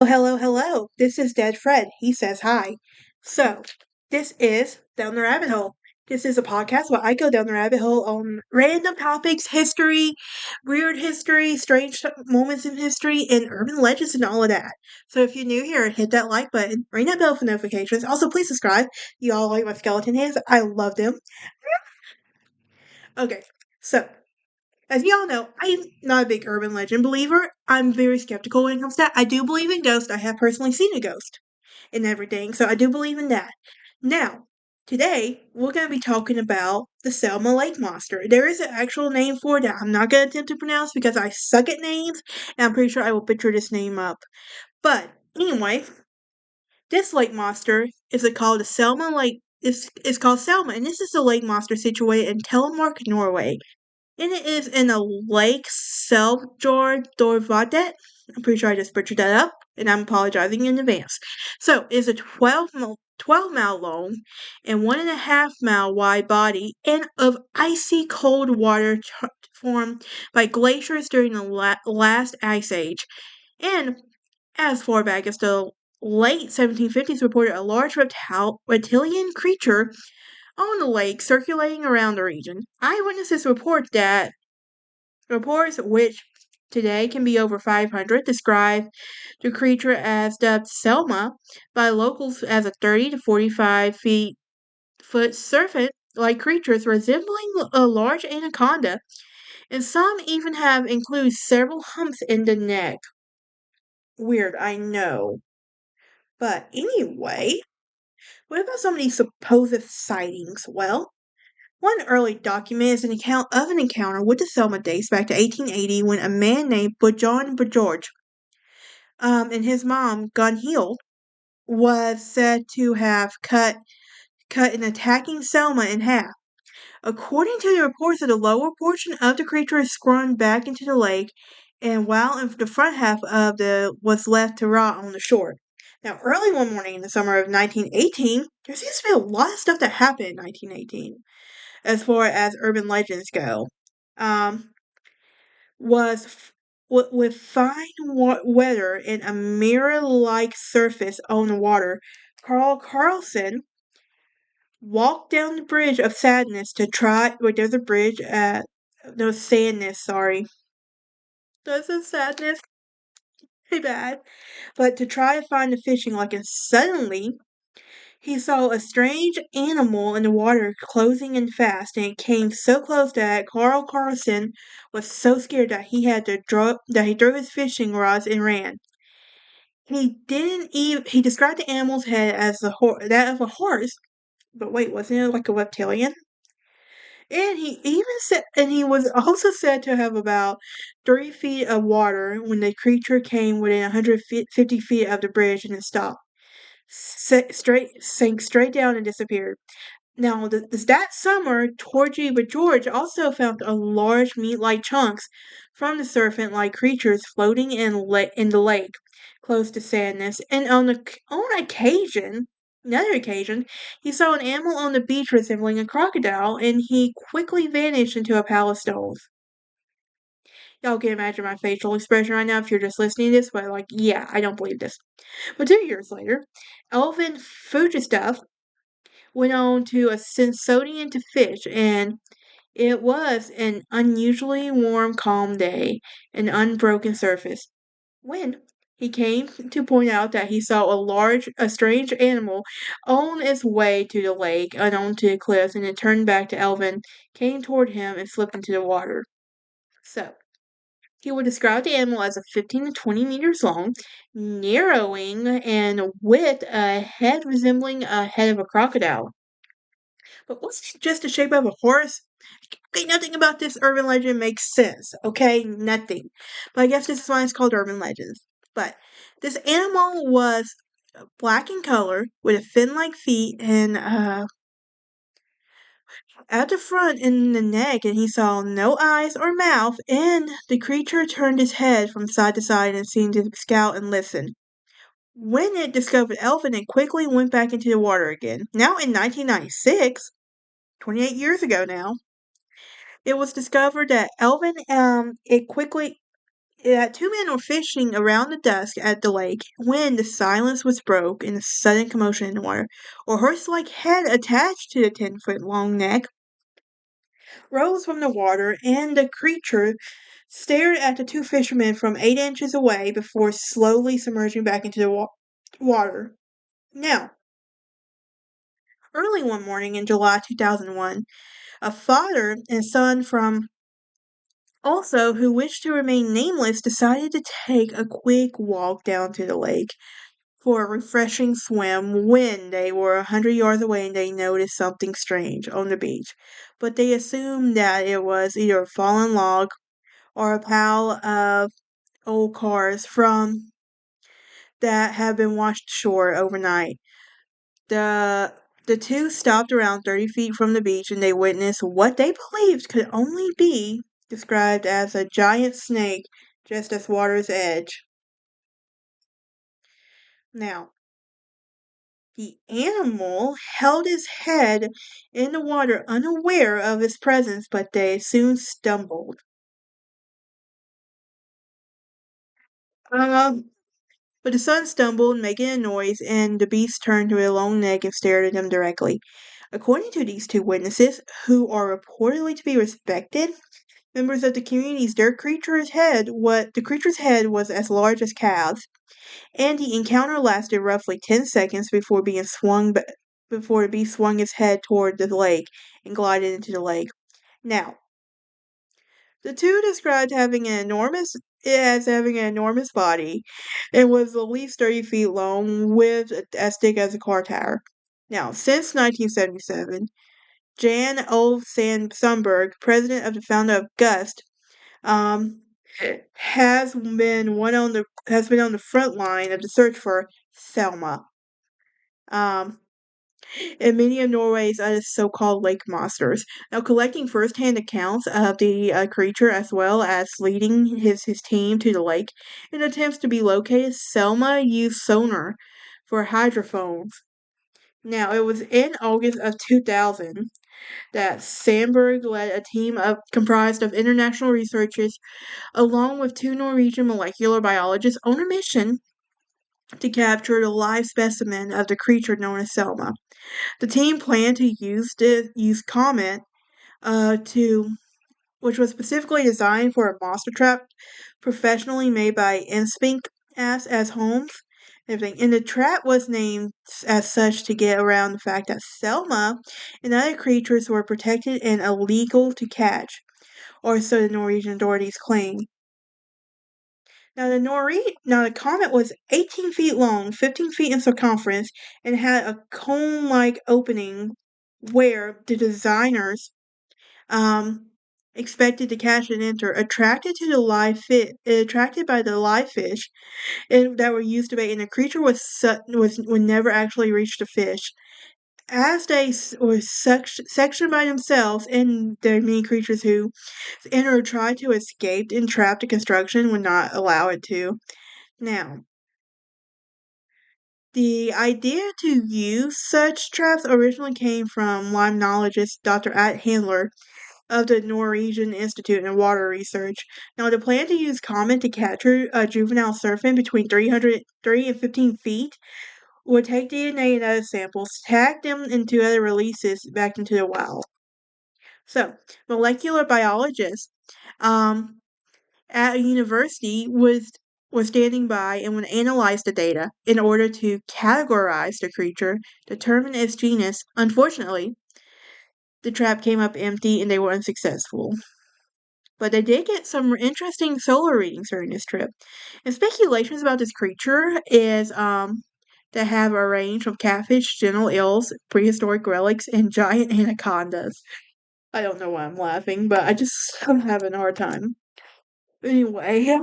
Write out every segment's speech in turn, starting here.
Hello, hello. This is Dead Fred. He says hi. So, this is Down the Rabbit Hole. This is a podcast where I go down the rabbit hole on random topics, history, weird history, strange moments in history, and urban legends and all of that. So, if you're new here, hit that like button, ring that bell for notifications. Also, please subscribe. You all like my skeleton hands. I love them. Okay, so as y'all know, I'm not a big urban legend believer. I'm very skeptical when it comes to that. I do believe in ghosts. I have personally seen a ghost and everything, so I do believe in that. Now, today we're going to be talking about the Selma Lake Monster. There is an actual name for it that I'm not going to attempt to pronounce because I suck at names, and I'm pretty sure I will butcher this name up. But anyway, this lake monster is called the Selma Lake. It's called Selma, and this is a lake monster situated in Telemark, Norway. And it is in a lake Seldjordorvadet. I'm pretty sure I just butchered that up, and I'm apologizing in advance. So it's a 12 mile long and 1.5 mile wide body and of icy cold water formed by glaciers during the last ice age. And as far back as the late 1750s reported a large reptilian creature on the lake circulating around the region. Eyewitnesses reports which today can be over 500 describe the creature as dubbed Selma by locals as a 30 to 45 foot serpent-like creatures resembling a large anaconda, and some even have included several humps in the neck. Weird, I know. But anyway, what about some of these supposed sightings? Well, one early document is an account of an encounter with the Selma dates back to 1880 when a man named Bujon Bajorge and his mom, Gunhild, was said to have cut an attacking Selma in half. According to the reports, the lower portion of the creature is screwed back into the lake, and while the front half of the was left to rot on the shore. Now, early one morning in the summer of 1918, there seems to be a lot of stuff that happened in 1918 as far as urban legends go. Um, was with fine weather and a mirror-like surface on the water. Carl Carlson walked down the bridge of sadness to try. Wait, there's a bridge at no sadness. Sorry, there's a sadness. Hey, bad. But to try to find the fishing like, and suddenly he saw a strange animal in the water closing in fast, and it came so close that Carl Carlson was so scared that he threw his fishing rods and ran. He described the animal's head as that of a horse, but wait, wasn't it like a reptilian? And he was also said to have about 3 feet of water when the creature came within 150 feet of the bridge and it stopped. Sank straight down and disappeared. Now, that summer, Torgy but George also found a large meat-like chunks from the serpent-like creatures floating in the lake, close to Sadness. And another occasion, he saw an animal on the beach resembling a crocodile, and he quickly vanished into a pile of stones. Y'all can imagine my facial expression right now if you're just listening to this, but yeah, I don't believe this. But 2 years later, Elvin Fujistuff went on to a Smithsonian to fish, and it was an unusually warm, calm day, an unbroken surface. When he came to point out that he saw a strange animal on its way to the lake and onto the cliffs, and it turned back to Elvin, came toward him, and slipped into the water. So, he would describe the animal as a 15 to 20 meters long, narrowing, and with a head resembling a head of a crocodile. But what's just the shape of a horse? Okay, nothing about this urban legend makes sense. Okay, nothing. But I guess this is why it's called urban legends. But this animal was black in color with a fin-like feet and at the front in the neck, and he saw no eyes or mouth, and the creature turned his head from side to side and seemed to scout and listen. When it discovered Elvin, it quickly went back into the water again. Now in 1996, 28 years ago now, it was discovered that Elvin, that two men were fishing around the dusk at the lake when the silence was broke in a sudden commotion in the water. A horse-like head attached to the 10-foot long neck rose from the water, and the creature stared at the two fishermen from 8 inches away before slowly submerging back into the water. Now, early one morning in July 2001, a father and son from also who wished to remain nameless decided to take a quick walk down to the lake for a refreshing swim when they were 100 yards away and they noticed something strange on the beach. But they assumed that it was either a fallen log or a pile of old cars from that had been washed ashore overnight. The the two stopped around 30 feet from the beach and they witnessed what they believed could only be described as a giant snake just at water's edge. Now, the animal held his head in the water, unaware of his presence, but they soon stumbled. Um, but the son stumbled, making a noise, and the beast turned to a long neck and stared at him directly. According to these two witnesses, who are reportedly to be respected members of the communities, the creature's head was as large as calves, and the encounter lasted roughly 10 seconds before the beast swung his head toward the lake and glided into the lake. Now, the two described having an enormous body and was at least 30 feet long with as thick as a car tire. Now, since 1977, Jan Ove Sundberg, president of the founder of Gust, um, has been on the front line of the search for Selma. Um, and many of Norway's other so-called lake monsters. Now, collecting first-hand accounts of the creature as well as leading his team to the lake in attempts to be located, Selma used sonar for hydrophones. Now, it was in August of 2000 that Sandberg led a team comprised of international researchers along with two Norwegian molecular biologists on a mission to capture a live specimen of the creature known as Selma. The team planned to use Comet to which was specifically designed for a monster trap professionally made by Instinct as Holmes. Everything. And the trap was named as such to get around the fact that Selma and other creatures were protected and illegal to catch, or so the Norwegian authorities claim. Now the comet was 18 feet long, 15 feet in circumference, and had a cone-like opening where the designers um, expected to catch and enter. Attracted by the live fish that were used to bait, and the creature would never actually reach the fish. As they were sectioned by themselves, and the many creatures who entered or tried to escape and trapped the construction would not allow it to. Now, the idea to use such traps originally came from limnologist Dr. At Handler of the Norwegian Institute in Water Research. Now, the plan to use comet to capture a juvenile serpent between 3 and 15 feet would take DNA and other samples, tag them into other releases back into the wild. So, molecular biologists at a university was standing by and would analyze the data in order to categorize the creature, determine its genus. Unfortunately, the trap came up empty and they were unsuccessful. But they did get some interesting solar readings during this trip. And speculations about this creature is that have a range from catfish, gentle eels, prehistoric relics, and giant anacondas. I don't know why I'm laughing, but I'm having a hard time. Anyway,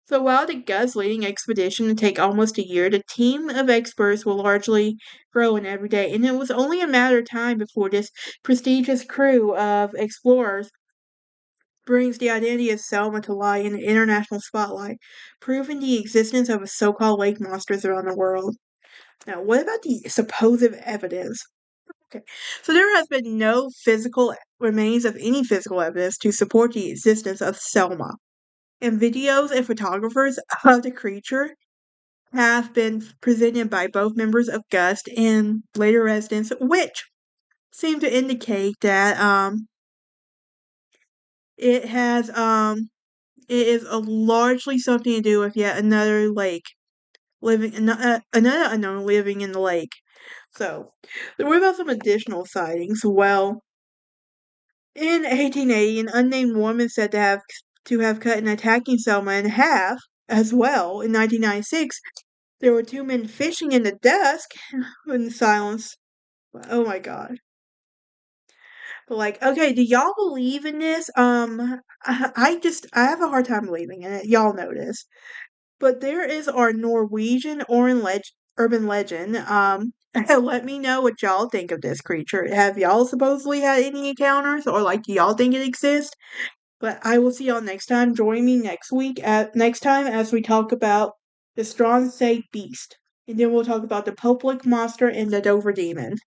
so while the Gus leading expedition would take almost a year, the team of experts will largely grow in every day, and it was only a matter of time before this prestigious crew of explorers brings the identity of Selma to light in the international spotlight, proving the existence of so-called lake monsters around the world. Now, what about the supposed evidence? Okay, so there has been no physical remains of any physical evidence to support the existence of Selma. and videos and photographers of the creature have been presented by both members of Gust and later residents, which seem to indicate that it has it is largely something to do with yet another lake another unknown living in the lake. So, what about some additional sightings? Well, in 1880, an unnamed woman said to have cut an attacking Selma in half. As well, in 1996, there were two men fishing in the dusk in silence. Oh my god. But like, okay, do y'all believe in this? I have a hard time believing in it. Y'all know this. But there is our Norwegian urban legend. Let me know what y'all think of this creature. Have y'all supposedly had any encounters, or like, do y'all think it exists? But I will see y'all next time. Join me next time as we talk about the strong say beast, and then we'll talk about the public monster and the Dover demon.